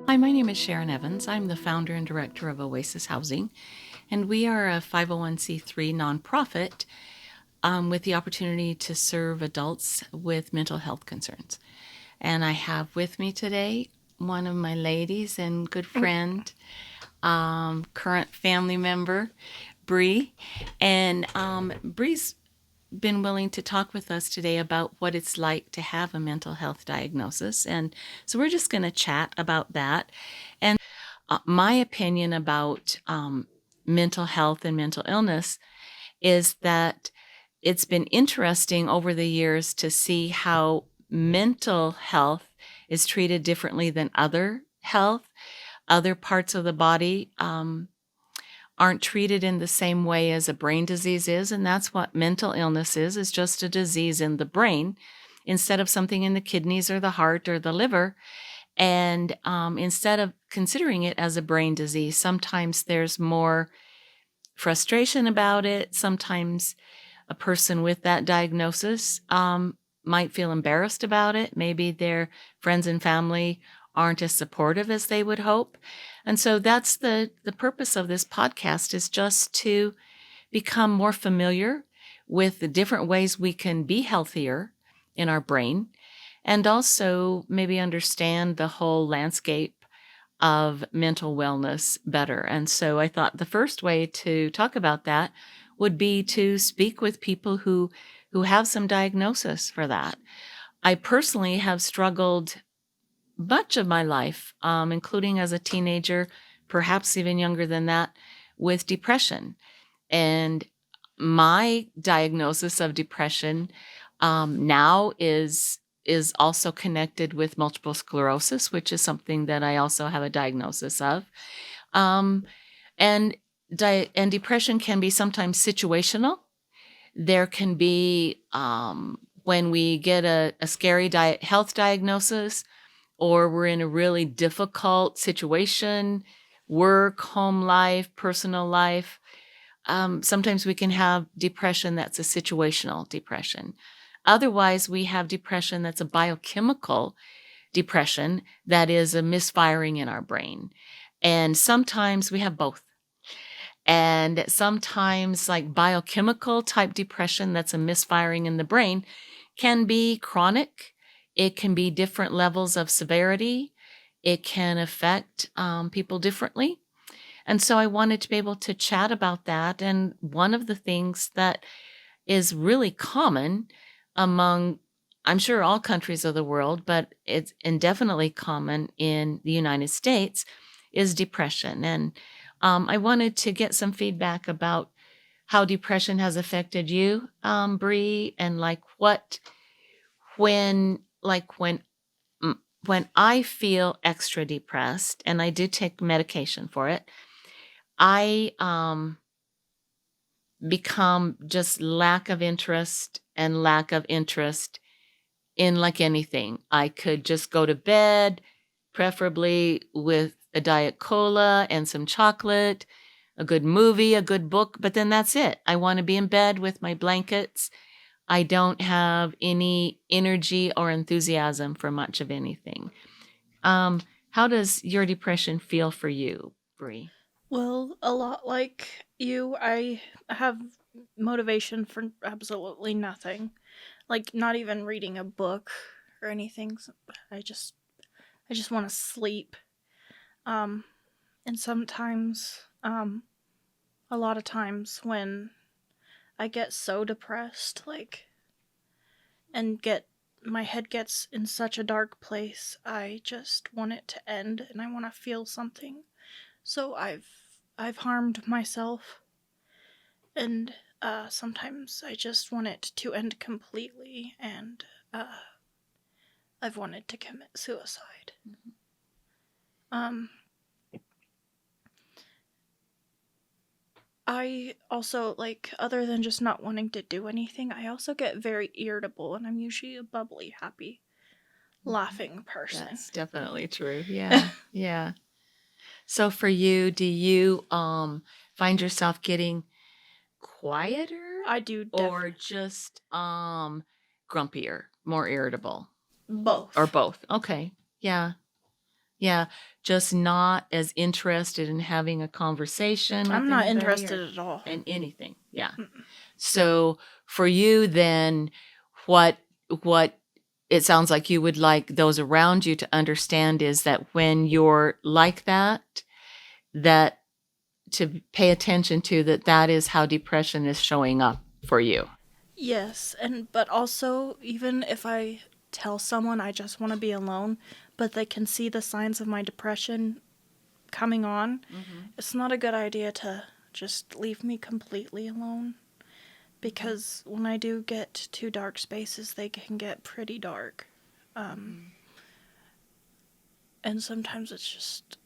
Hi, my name is Sharon Evans. I'm the founder and director of Oasis Housing, and we are a 501c3 nonprofit with the opportunity to serve adults with mental health concerns. And I have with me today one of my ladies and good friend, current family member, Bree. And Bree's been willing to talk with us today about what it's like to have a mental health diagnosis. And so we're just going to chat about that. And my opinion about mental health and mental illness is that it's been interesting over the years to see how mental health is treated differently than other health. Other parts of the body aren't treated in the same way as a brain disease is, and that's what mental illness is just a disease in the brain instead of something in the kidneys or the heart or the liver. And instead of considering it as a brain disease, sometimes there's more frustration about it. Sometimes a person with that diagnosis might feel embarrassed about it. Maybe their friends and family aren't as supportive as they would hope. And so that's the purpose of this podcast, is just to become more familiar with the different ways we can be healthier in our brain, and also maybe understand the whole landscape of mental wellness better. And so I thought the first way to talk about that would be to speak with people who have some diagnosis for that. I personally have struggled much of my life, including as a teenager, perhaps even younger than that, with depression. And my diagnosis of depression now is also connected with multiple sclerosis, which is something that I also have a diagnosis of. And depression can be sometimes situational. There can be when we get a scary health diagnosis, or we're in a really difficult situation, work, home life, personal life. Sometimes we can have depression that's a situational depression. Otherwise, we have depression that's a biochemical depression that is a misfiring in our brain. And sometimes we have both. And sometimes, like biochemical type depression that's a misfiring in the brain, can be chronic. It can be different levels of severity. It can affect people differently. And so I wanted to be able to chat about that. And one of the things that is really common among, I'm sure, all countries of the world, but it's definitely common in the United States, is depression. And I wanted to get some feedback about how depression has affected you, Bree, and when I feel extra depressed, and I do take medication for it, I become just lack of interest in like anything. I could just go to bed, preferably with a Diet Cola and some chocolate, a good movie, a good book, but then that's it. I want to be in bed with my blankets. I don't have any energy or enthusiasm for much of anything. How does your depression feel for you, Bree? Well, a lot like you, I have motivation for absolutely nothing. Like not even reading a book or anything. I just I just want to sleep. Um and sometimes a lot of times when I get so depressed and get my head gets in such a dark place, I just want it to end and I want to feel something. So I've harmed myself, and sometimes I just want it to end completely, and I've wanted to commit suicide. Um, I also, like, other than just not wanting to do anything, I also get very irritable, and I'm usually a bubbly, happy, laughing person. That's definitely true. Yeah. Yeah. So for you, do you find yourself getting quieter I do or just grumpier, more irritable, both. or both? Okay. Yeah. Yeah, just not as interested in having a conversation with I'm not anybody interested or at all. in anything. Yeah. Mm-mm. So for you then, what what it sounds like you would like those around you to understand is that when you're like that, that to pay attention to that that is how depression is showing up for you. Yes, and but also even if I tell someone I just want to be alone, but they can see the signs of my depression coming on, Mhm. it's not a good idea to just leave me completely alone Mhm. because when I do get to dark spaces, they can get pretty dark. Um, Mhm. and sometimes it's just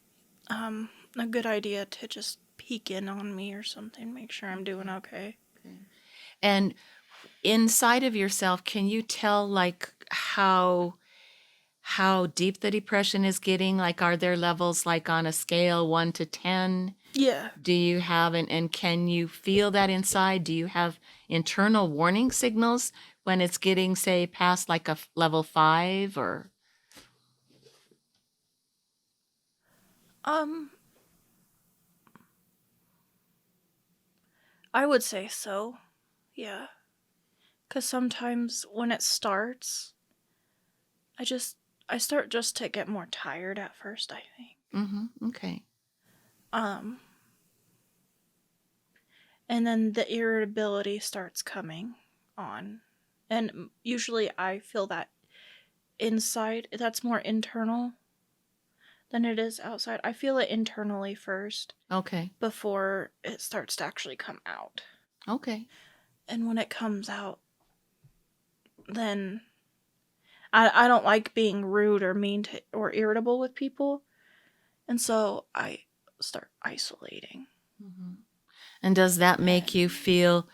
a good idea to just peek in on me or something, make sure I'm doing Okay. okay. Okay. And inside of yourself, can you tell like how deep the depression is getting? Like, are there levels like on a scale 1 to 10? Yeah. Do you have and can you feel that inside? Do you have internal warning signals when it's getting, say, past like a level 5 or? Um, I would say so. Yeah. Because sometimes when it starts, I just, I start just to get more tired at first, I think. Mm-hmm. Okay. Um, and then the irritability starts coming on. And usually I feel that inside, that's more internal than it is outside. I feel it internally first Okay. before it starts to actually come out. Okay. And when it comes out, then I don't like being rude or mean to, or irritable with people. And so I start isolating. Mm-hmm. And does that make you feel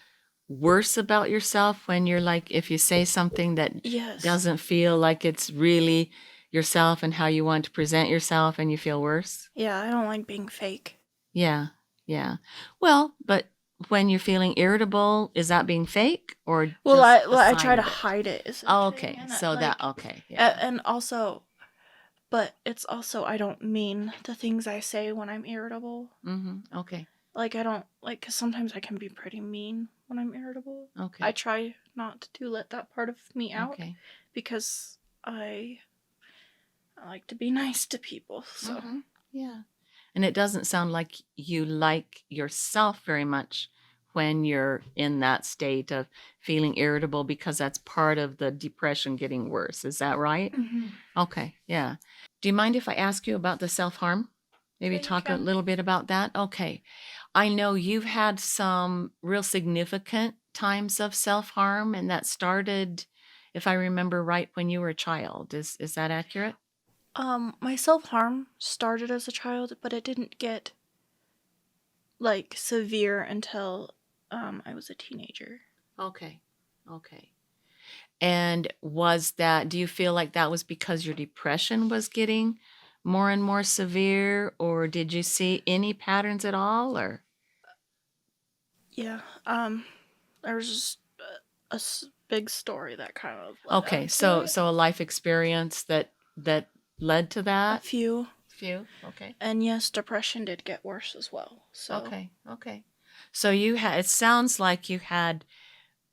worse about yourself when you're like, if you say something that Yes. doesn't feel like it's really yourself and how you want to present yourself and you feel worse? Yeah, I don't like being fake. Yeah. Yeah. Well, but when you're feeling irritable, is that being fake or Well, just a I sign try to of it? hide it is the Oh, thing, okay. and So that, like, okay. Yeah. and also, but it's also I don't mean the things I say when I'm irritable. Mm-hmm. Okay. Like I don't like because sometimes I can be pretty mean when I'm irritable. I Okay. try not to let that part of me out Okay. because I like to be nice to people. So Mm-hmm. Yeah. And it doesn't sound like you like yourself very much when you're in that state of feeling irritable because that's part of the depression getting worse. Is that right? mm-hmm. Okay. Yeah. Do you mind if I ask you about the self harm? Maybe Yeah, you talk a can. little bit about that? Okay. I know you've had some real significant times of self harm, and that started, if I remember right, when you were a child. Is that accurate? My self harm started as a child, but it didn't get like severe until I was a teenager. Okay. Okay. And was that, do you feel like that was because your depression was getting more and more severe, or did you see any patterns at all, or? Yeah. There was just big story that kind of led Okay, up to it. so a life experience that led to A that? few. Few. Okay. And yes, depression did get worse as well. So, Okay. Okay. So you had, it sounds like you had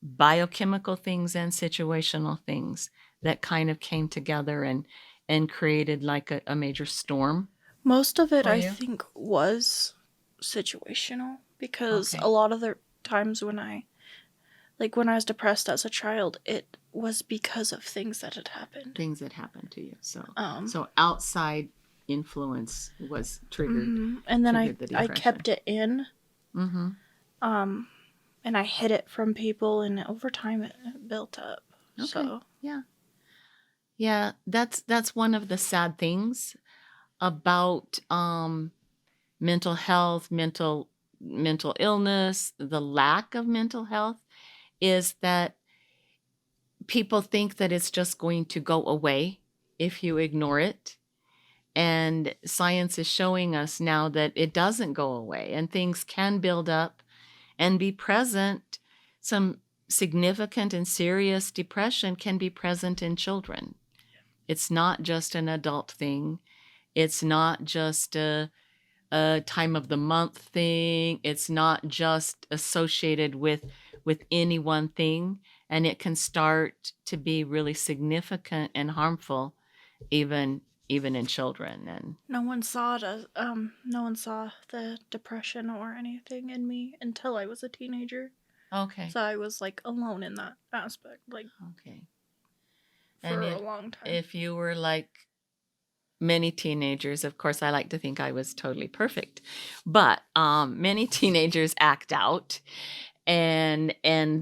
biochemical things and situational things that kind of came together and created like a major storm most of it for I you. think was situational because a Okay. lot of the times when I was depressed as a child, it was because of things that had happened. Things that happened to you. So Um, so outside influence was and then triggered the I depression. kept it in, Mm-hmm. um, and I hid it from people, and over time it built up. Okay. So, Yeah. Yeah. That's one of the sad things about mental health, mental illness, the lack of mental health is that people think that it's just going to go away if you ignore it. And science is showing us now that it doesn't go away and things can build up and be present. Some significant and serious depression can be present in children. It's not just an adult thing. It's not just a time of the month thing. It's not just associated with any one thing, and it can start to be really significant and harmful, even in children. And no one saw the depression or anything in me until I was a teenager. okay, So I was like alone in that aspect, like okay. for And a long time. if you were like many teenagers, of course, I like to think I was totally perfect, but many teenagers act out, and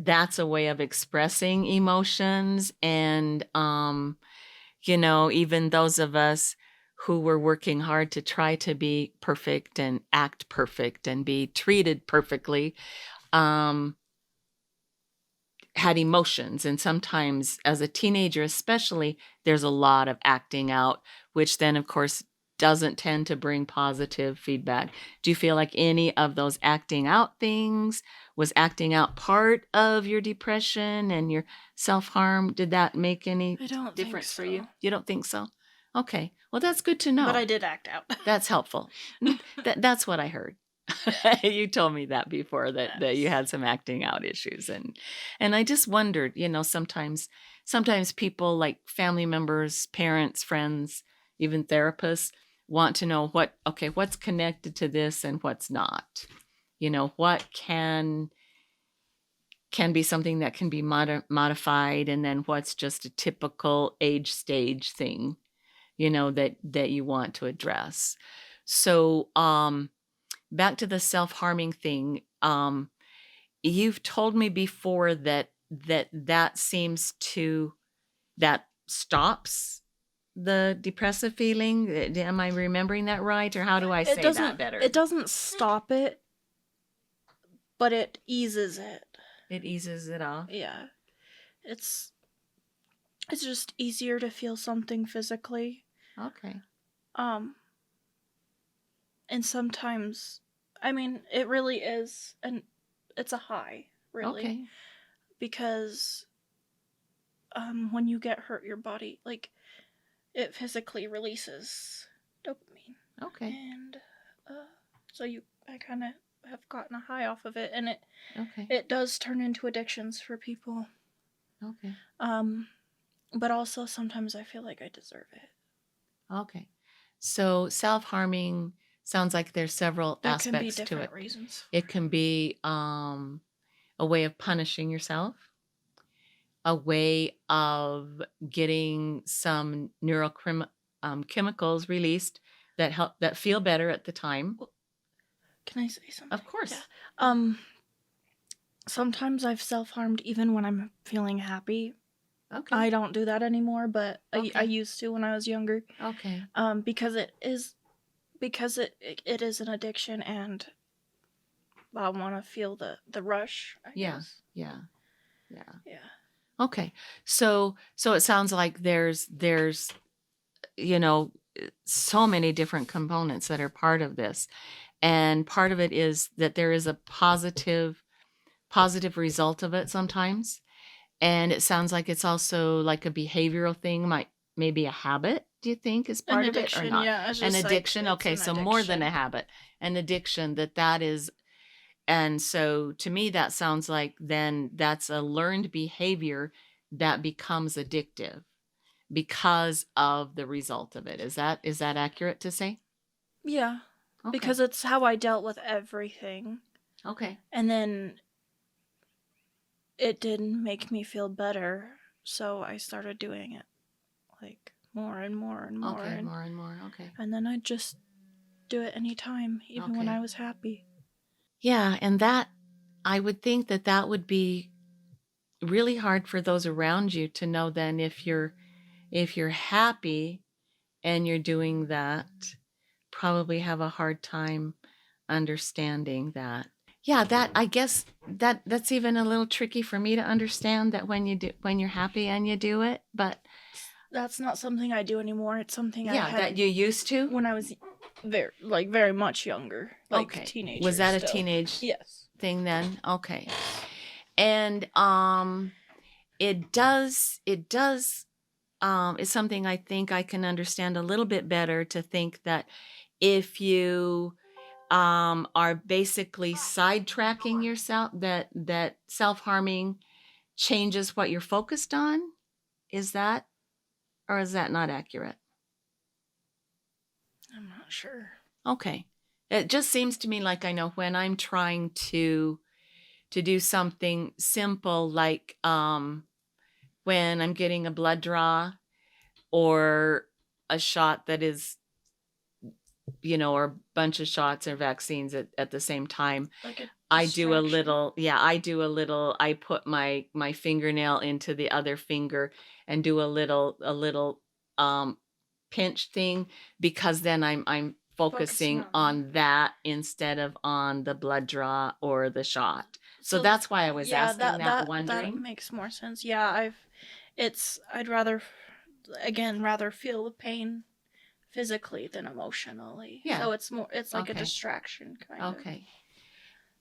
that's a way of expressing emotions. And even those of us who were working hard to try to be perfect and act perfect and be treated perfectly, um, had emotions. And sometimes, as a teenager especially, there's a lot of acting out, which then, of course, doesn't tend to bring positive feedback. Do you feel like any of those acting out things was acting out part of your depression and your self-harm? Did that make any I don't difference think for so. you? You don't think so? Okay. Well, that's good to know. But I did act out. That's helpful. That's what I heard. You told me that before, that you had some acting out issues. And I just wondered, sometimes people, like family members, parents, friends, even therapists, want to know what's connected to this and what's not. What can be something that can be modified, and then what's just a typical age stage thing, that you want to address. So, back to the self-harming thing. You've told me before that seems to that stops the depressive feeling. Am I remembering that right, or how do I say that better? It doesn't stop it, but it eases it. It eases it off. Yeah. It's just easier to feel something physically. Okay. And sometimes, I mean, it really is, and it's a high, really. Okay. Because when you get hurt, your body, like, it physically releases dopamine. Okay. And so I kind of have gotten a high off of it, and Okay. it does turn into addictions for people. Okay. But also sometimes I feel like I deserve it. Okay. So self-harming sounds like there's several aspects to it. There can be different reasons. It can be a way of punishing yourself, a way of getting some chemicals released that feel better at the time. Can I say something? Of course. Yeah. Sometimes I've self-harmed even when I'm feeling happy. Okay. I don't do that anymore, but Okay. I used to when I was younger. Okay. Because it is an addiction, and I want to feel the rush, I guess. Yeah. Okay. Okay. So it sounds like there's so many different components that are part of this. And part of it is that there is a positive result of it sometimes. And it sounds like it's also like a behavioral thing, maybe a habit, do you think, is part of it or not? Yeah, an addiction. Okay, so more than a habit, an addiction that is. And so to me, that sounds like then that's a learned behavior that becomes addictive because of the result of it. Is that accurate to say? Yeah. Okay. Because it's how I dealt with everything. Okay. And then it didn't make me feel better, so I started doing it like more and more and more. Okay, more and more. Okay. And then I'd just do it anytime, even when I was happy. Yeah, and that, I would think that would be really hard for those around you to know then, if you're happy and you're doing that, probably have a hard time understanding that. Yeah, that, I guess that's even a little tricky for me to understand, that when you're happy and you do it, but that's not something I do anymore. It's something I had that you used to when I was very much younger, like okay. teenager. Was that still. A teenage yes thing then? Okay. And it does is something I think I can understand a little bit better, to think that if you are basically sidetracking yourself, that self-harming changes what you're focused on. Is that, or is that not accurate? I'm not sure. Okay. It just seems to me like I know when I'm trying to do something simple, like when I'm getting a blood draw or a shot that is, or a bunch of shots or vaccines at the same time. Like a I do a distraction. little, I put my fingernail into the other finger and do a little um pinch thing, because then I'm focusing on that instead of on the blood draw or the shot. So that's why I was yeah, asking that, that wondering. makes more sense. Yeah, I'd rather, again, rather feel the pain physically than emotionally. Yeah. So it's like a Okay. distraction kind of. Okay.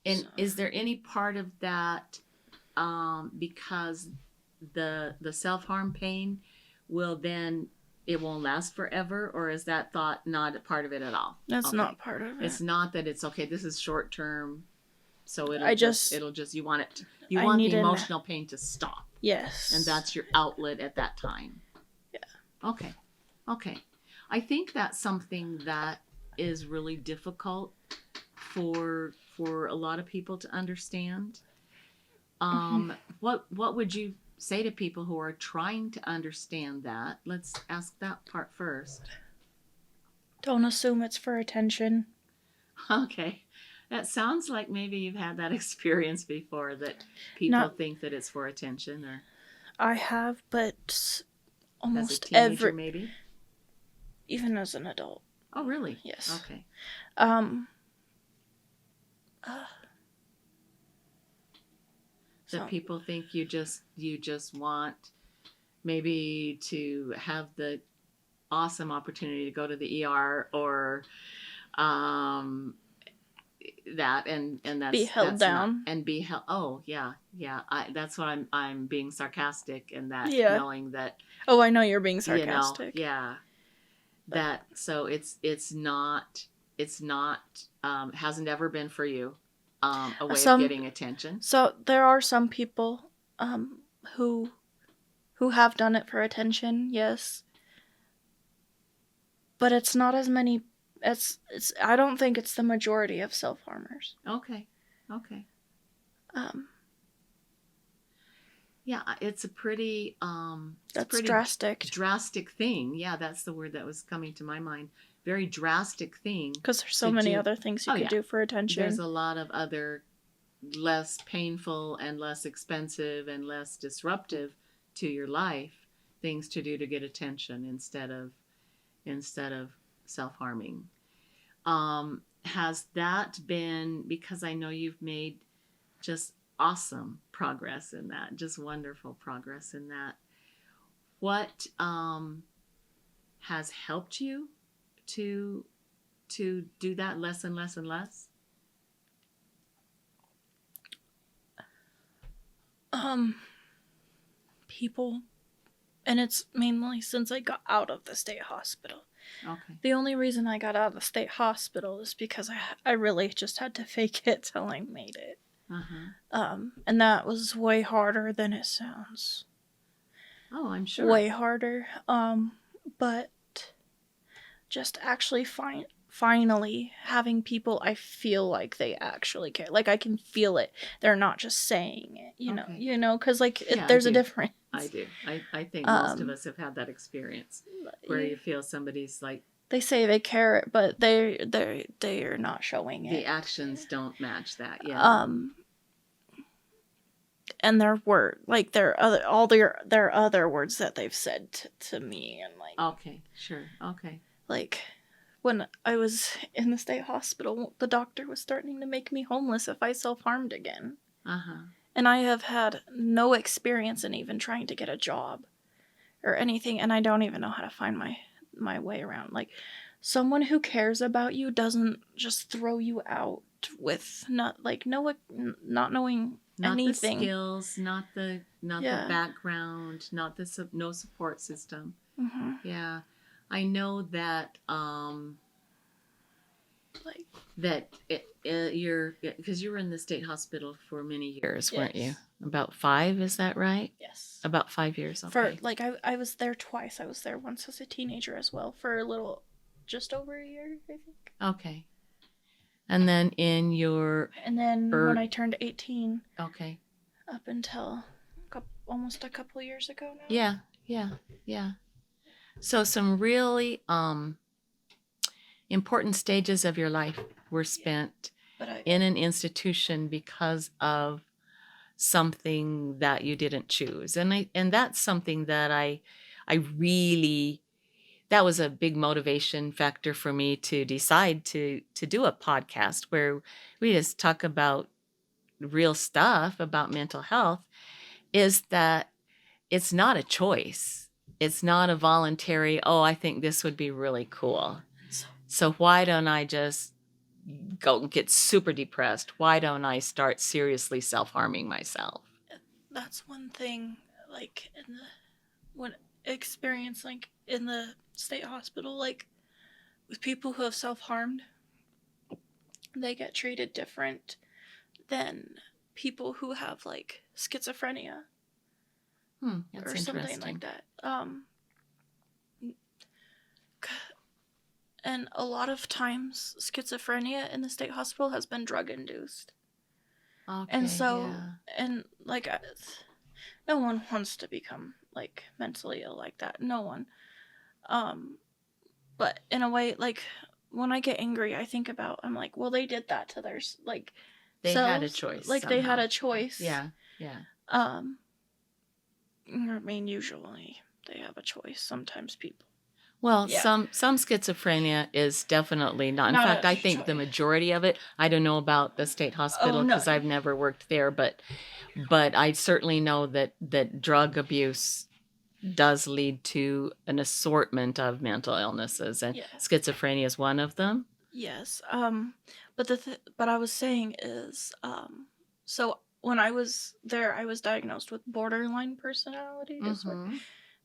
And So. is there any part of that, because the self-harm pain will then, it won't last forever, or is that thought not a part of it at all? That's Okay. not part of it. It's not that it's okay, this is short term, so I just you want it, you I want need the an- emotional pain to stop, Yes. and that's your outlet at that time. Yeah. Okay. I think that's something that is really difficult for a lot of people to understand. What would you say to people who are trying to understand that? Let's ask that part first. Don't assume it's for attention. Okay. That sounds like maybe you've had that experience before, that people think that it's for attention, or I have, but almost as a teenager, every, maybe? even as an adult. Oh, really? Yes. Okay. That people think you just want maybe to have the awesome opportunity to go to the ER, or that, and that's be held that's down not, and be held. Oh yeah. That's what I'm being sarcastic in that, knowing that. Oh, I know you're being sarcastic. Yeah. That, so it's not hasn't ever been for you a way of getting attention. So there are some people who have done it for attention, yes. But it's not as many. It's I don't think it's the majority of self-harmers. Okay. Yeah, it's a pretty drastic thing. Yeah, that's the word that was coming to my mind. Very drastic thing. Because there's so many other things you could do for attention. There's a lot of other less painful and less expensive and less disruptive to your life things to do to get attention, instead of self-harming. Has that been, because I know you've made just awesome progress in that, just wonderful progress in that, what has helped you to do that less and less and less? People, and it's mainly since I got out of the state hospital. Okay. The only reason I got out of the state hospital is because I really just had to fake it till I made it. And that was way harder than it sounds. Oh, I'm sure. Way harder. But just actually finally having people I feel like they actually care. Like I can feel it. They're not just saying it, you know, because there's a difference. I do. I think most of us have had that experience where you feel somebody's like, they say they care, but they are not showing it. The actions don't match that. Yeah. And their word, like their other words that they've said to me, and like. Okay. Sure. Okay. Like, when I was in the state hospital, the doctor was threatening to make me homeless if I self-harmed again. And I have had no experience in even trying to get a job or anything, and I don't even know how to find my way around. Like, someone who cares about you doesn't just throw you out with not knowing not the anything. skills, not the Yeah. background, not the no support system. Mm-hmm. Yeah, I know that Like, you're, because you were in the state hospital for many years, weren't you? yes. About 5, is that right? Yes. About 5 years. For Okay. like, I was there twice. I was there once as a teenager as well for a little, just over a year, I think. Okay. And then in your And then when I turned 18, okay. up until almost a couple years ago now. Yeah, yeah, yeah. So some really important stages of your life were spent in an institution because of something that you didn't choose. And that's something that I really, that was a big motivation factor for me to decide to do a podcast where we just talk about real stuff about mental health, is that it's not a choice. It's not a voluntary, oh, I think this would be really cool, so why don't I just go get super depressed? Why don't I start seriously self-harming myself? That's one thing, like, in the when experience, like, in the state hospital, like, with people who have self-harmed, they get treated different than people who have, like, schizophrenia That's or something interesting. like that. And a lot of times schizophrenia in the state hospital has been drug induced. Okay, And so, yeah. and like, no one wants to become, like, mentally ill like that. No one. But in a way, like, when I get angry, I think about, I'm like, well, they did that to their, like, They selves. had a choice. Like, somehow. they had a choice. Yeah, yeah. I mean, usually they have a choice. Sometimes people. Well, Yeah. some schizophrenia is definitely not. In Not fact, a I think the choice. majority of it, I don't know about the state hospital because I've never worked there, but I certainly know that drug abuse does lead to an assortment of mental illnesses, and schizophrenia is one of them. Yes. But but I was saying is, so when I was there, I was diagnosed with borderline personality disorder.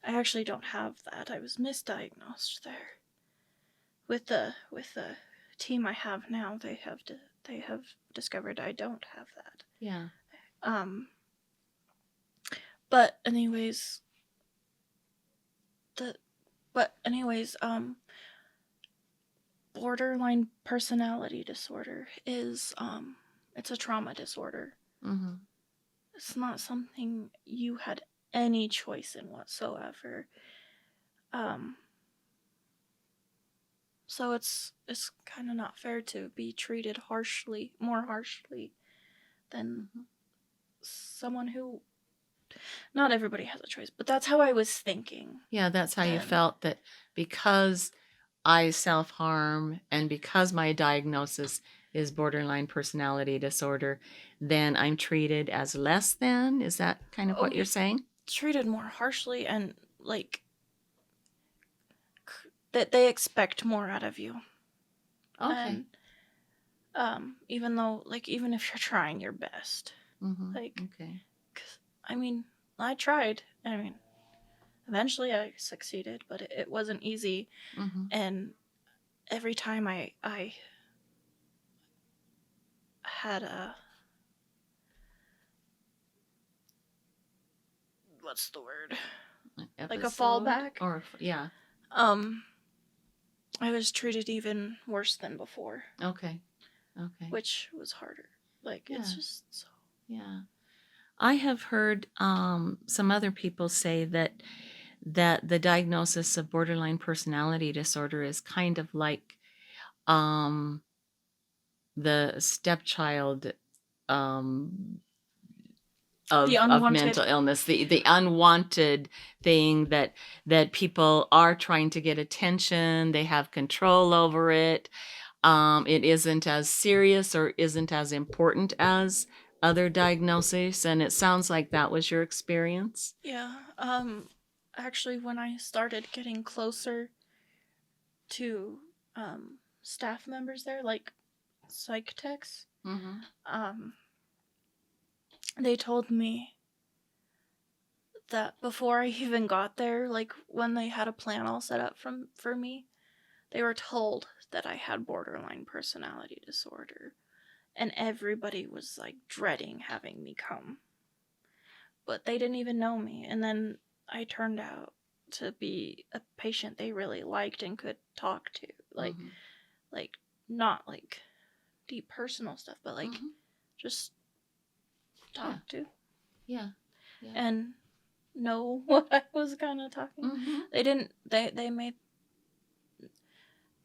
I actually don't have that. I was misdiagnosed there. With the team I have now, they have discovered I don't have that. Yeah. But anyways, borderline personality disorder is it's a trauma disorder. It's not something you had any choice in whatsoever. So it's kind of not fair to be treated more harshly than someone who, not everybody has a choice, but that's how I was thinking. Yeah, that's how you felt, that because I self-harm and because my diagnosis is borderline personality disorder, then I'm treated as less than? Is that kind of what you're saying? Treated more harshly, and like that they expect more out of you. Okay. And even though, like, even if you're trying your best, like, okay. 'cause, I mean, I tried. I mean, eventually I succeeded, but it wasn't easy. And every time I had a, what's the word? Episode? Like a fallback. Or yeah. I was treated even worse than before. Okay. Which was harder. Like, it's just so. Yeah. I have heard some other people say that the diagnosis of borderline personality disorder is kind of like the stepchild of mental illness, the unwanted thing that people are trying to get attention, they have control over it. It isn't as serious or isn't as important as other diagnoses, and it sounds like that was your experience. Yeah. Actually, when I started getting closer to staff members there, like psych techs, they told me that before I even got there, like when they had a plan all set up for me, they were told that I had borderline personality disorder, and everybody was like dreading having me come. But they didn't even know me, and then I turned out to be a patient they really liked and could talk to, Mm-hmm. like not like deep personal stuff, but like Mm-hmm. just Yeah. talk to Yeah. Yeah. and know what I was kind of talking. Mm-hmm. They didn't.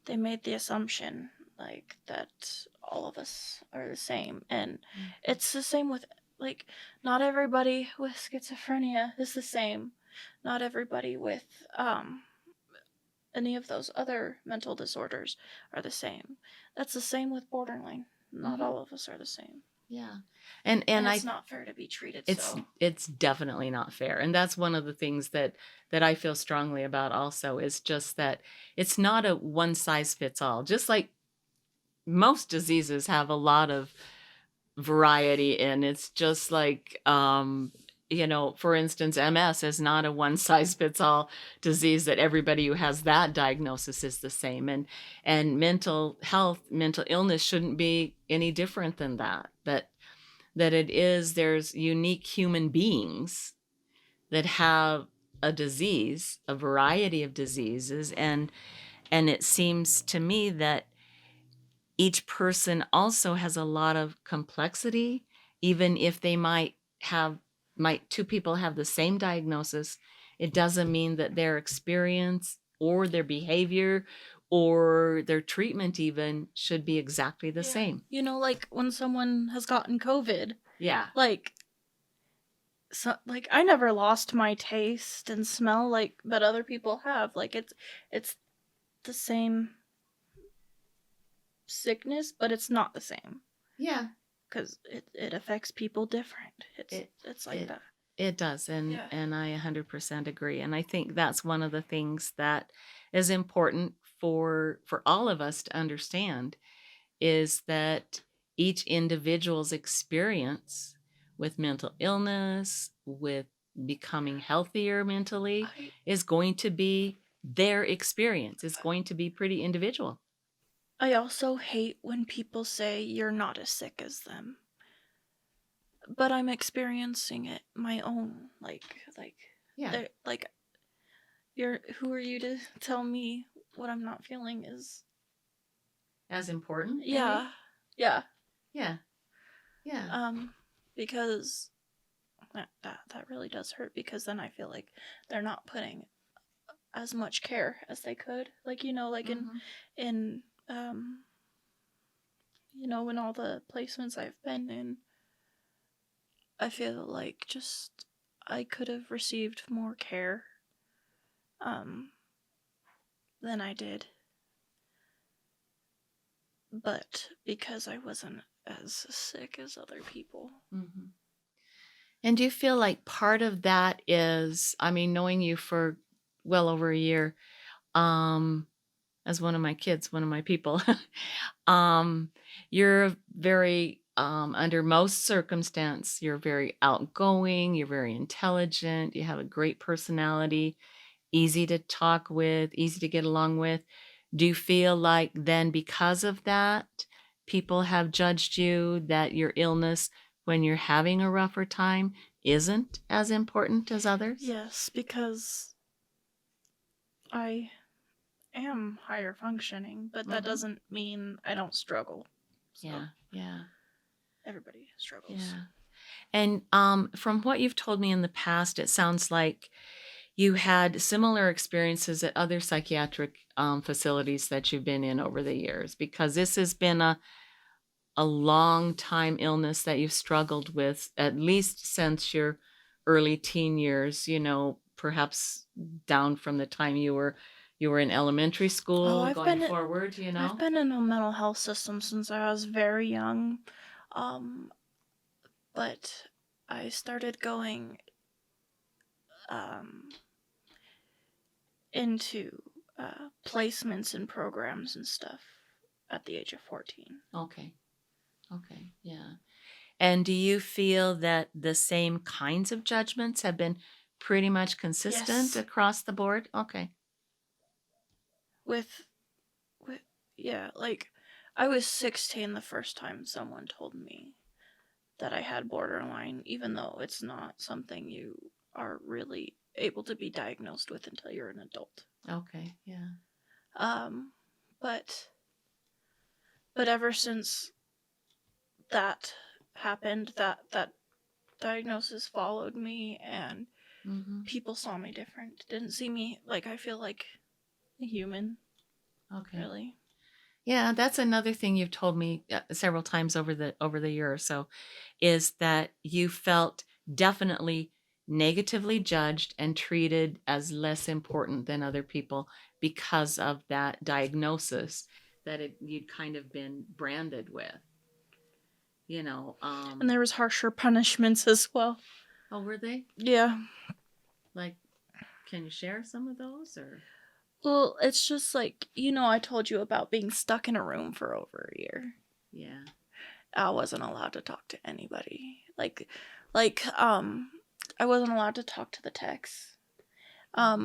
They made the assumption like that all of us are the same, and Mm-hmm. it's the same with like not everybody with schizophrenia is the same. Not everybody with any of those other mental disorders are the same. That's the same with borderline. Not Mm-hmm. all of us are the same. Yeah. And I it's not fair to be treated it's so. it's definitely not fair. And that's one of the things that I feel strongly about also is just that it's not a one size fits all. Just like most diseases have a lot of variety in. It's just like for instance, MS is not a one size fits all disease that everybody who has that diagnosis is the same. And mental health, mental illness shouldn't be any different than that. That it is there's unique human beings that have a disease, a variety of diseases, and it seems to me that each person also has a lot of complexity, even if they might two people have the same diagnosis. It doesn't mean that their experience or their behavior or their treatment even should be exactly the same. Like when someone has gotten COVID, Yeah. like like I never lost my taste and smell but other people have. Like it's the same sickness, but it's not the same Yeah. because it affects people different. It It's like it that. it does, Yeah. and I 100% agree. And I think that's one of the things that is important for all of us to understand is that each individual's experience with mental illness, with becoming healthier mentally, is going to be their experience. It's going to be pretty individual. I also hate when people say you're not as sick as them, but I'm experiencing it my own. Yeah. Like you're who are you to tell me what I'm not feeling is As important, maybe? yeah. Yeah. Yeah. Yeah. Because that really does hurt because then I feel like they're not putting as much care as they could. Like like Mhm. in in all the placements I've been in, I feel like just I could have received more care um than I did. But because I wasn't as sick as other people. Mhm. And do you feel like part of that is, I mean, knowing you for well over a year, um, as one of my kids, one of my people, um, you're very, under most circumstance, you're very outgoing, you're very intelligent, you have a great personality, easy to talk with, easy to get along with. Do you feel like then because of that, people have judged you that your illness when you're having a rougher time isn't as important as others? Yes, because I am higher functioning, but that Mhm. doesn't mean I don't struggle. So Yeah, yeah, everybody struggles. yeah. And from what you've told me in the past, it sounds like you had similar experiences at other psychiatric facilities that you've been in over the years, because this has been a long time illness that you've struggled with at least since your early teen years, perhaps down from the time you were in elementary Oh, school going forward, I've been in a mental health system since I was very young. Um but I started going um into placements and programs and stuff at the age of 14. Okay. Okay. Yeah. And do you feel that the same kinds of judgments have been pretty much consistent Yes. across the board? Okay. With yeah, like I was 16 the first time someone told me that I had borderline, even though it's not something you are really able to be diagnosed with until you're an adult. Okay. Yeah. Um, but ever since that happened, that diagnosis followed me, and Mm-hmm. people saw me different. Didn't see me like I feel like a human, Okay. really. Yeah, that's another thing you've told me several times over the year or so, is that you felt definitely negatively judged and treated as less important than other people because of that diagnosis that you'd kind of been branded with. You know, And there was harsher punishments as well. oh, were they? Yeah. Like, can you share some of those or? Well, it's just like, I told you about being stuck in a room for over a year. Yeah. I wasn't allowed to talk to anybody. I wasn't allowed to talk to the techs. I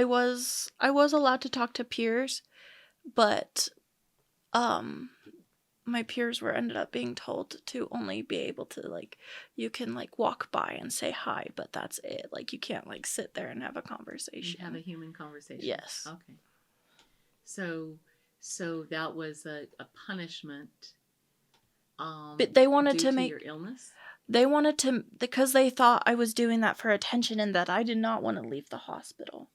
was allowed to talk to peers, but my peers were ended up being told to only be able to you can walk by and say hi, but that's it. You can't sit there and have a conversation. And have a human conversation. Yes. Okay. So that was a punishment. But they wanted due to to make your illness. They wanted to, because they thought I was doing that for attention and that I did not want to leave the hospital.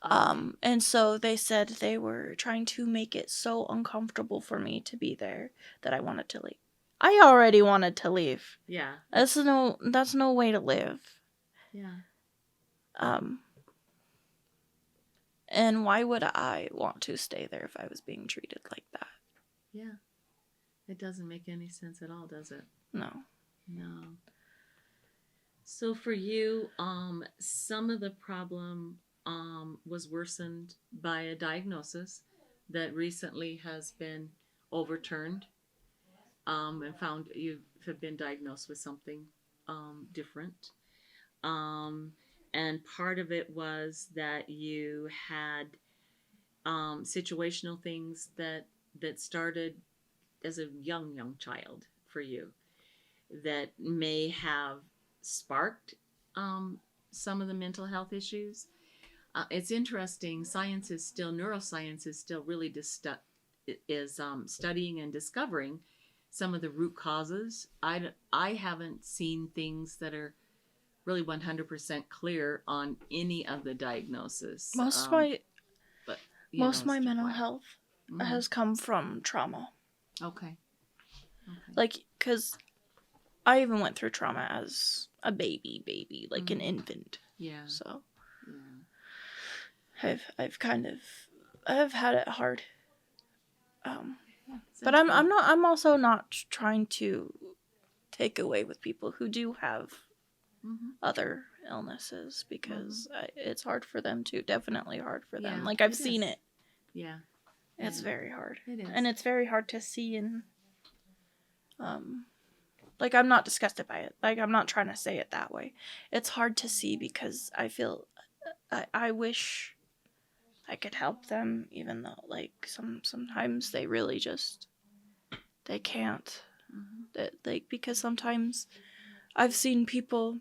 Okay. And so they said they were trying to make it so uncomfortable for me to be there that I wanted to leave. I already wanted to leave. Yeah. That's no way to live. Yeah. And why would I want to stay there if I was being treated like that? Yeah. It doesn't make any sense at all, does it? No. No. So for you, some of the problem was worsened by a diagnosis that recently has been overturned, and found you have been diagnosed with something different. Um, and part of it was that you had situational things that started as a young child for you that may have sparked some of the mental health issues. It's interesting. Neuroscience is still really studying and discovering some of the root causes. I haven't seen things that are really 100% clear on any of the diagnosis. Most of my But most of my mental health Mm-hmm. has come from trauma. Okay. Because I even went through trauma as a baby, like an infant. Yeah. So yeah. I've had it hard. But Sounds I'm also not trying to take away with people who do have other illnesses, because it's hard for them too. Definitely hard for them. Yeah, I've seen it. Yeah. It's very hard. It is. And it's very hard to see, and I'm not disgusted by it. I'm not trying to say it that way. It's hard to see because I feel I wish I could help them, even though sometimes they really just they can't. That because sometimes I've seen people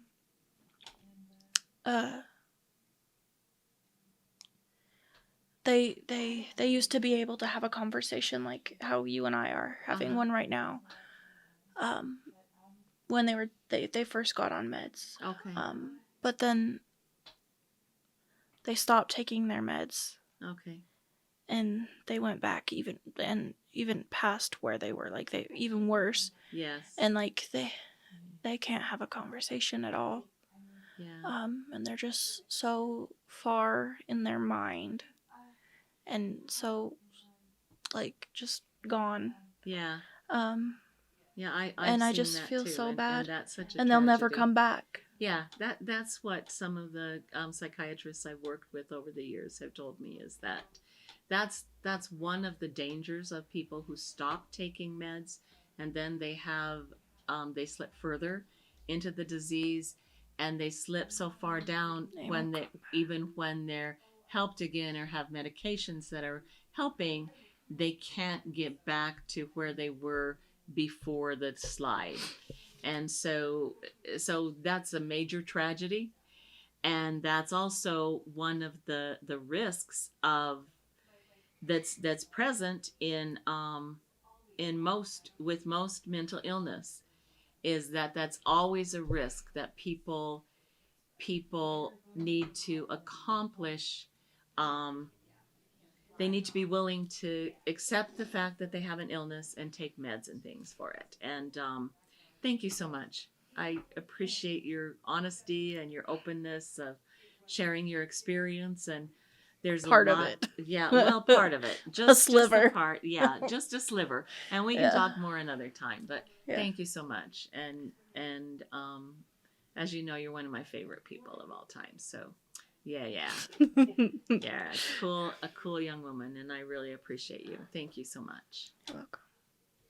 they used to be able to have a conversation like how you and I are having one right now. When they first got on meds. Okay. But then they stopped taking their meds. Okay. And they went back even past where they were, they even worse. Yes. And they can't have a conversation at all. Yeah. And they're just so far in their mind, and so just gone. Yeah. Yeah, I seen just that feel too, so bad, and that's such a and they'll never tragedy. come back. Yeah, that's what some of the psychiatrists I've worked with over the years have told me, is that's one of the dangers of people who stop taking meds, and then they slip further into the disease, and they slip so far down when they even when they're helped again or have medications that are helping, they can't get back to where they were before the slide. And so that's a major tragedy, and that's also one of the risks of that's present in most mental illness, is that that's always a risk that people need to accomplish. um, they need to be willing to accept the fact that they have an illness and take meds and things for it. And thank you so much. I appreciate your honesty and your openness of sharing your experience. And there's a Part of lot. it. Yeah, well, part of it. A Just the sliver. part. Yeah, just a sliver. And we can Yeah. talk more another time. But Yeah. thank you so much. And as you know, you're one of my favorite people of all time. So yeah, yeah, a cool young woman, and I really appreciate you. Thank you so much. You're welcome.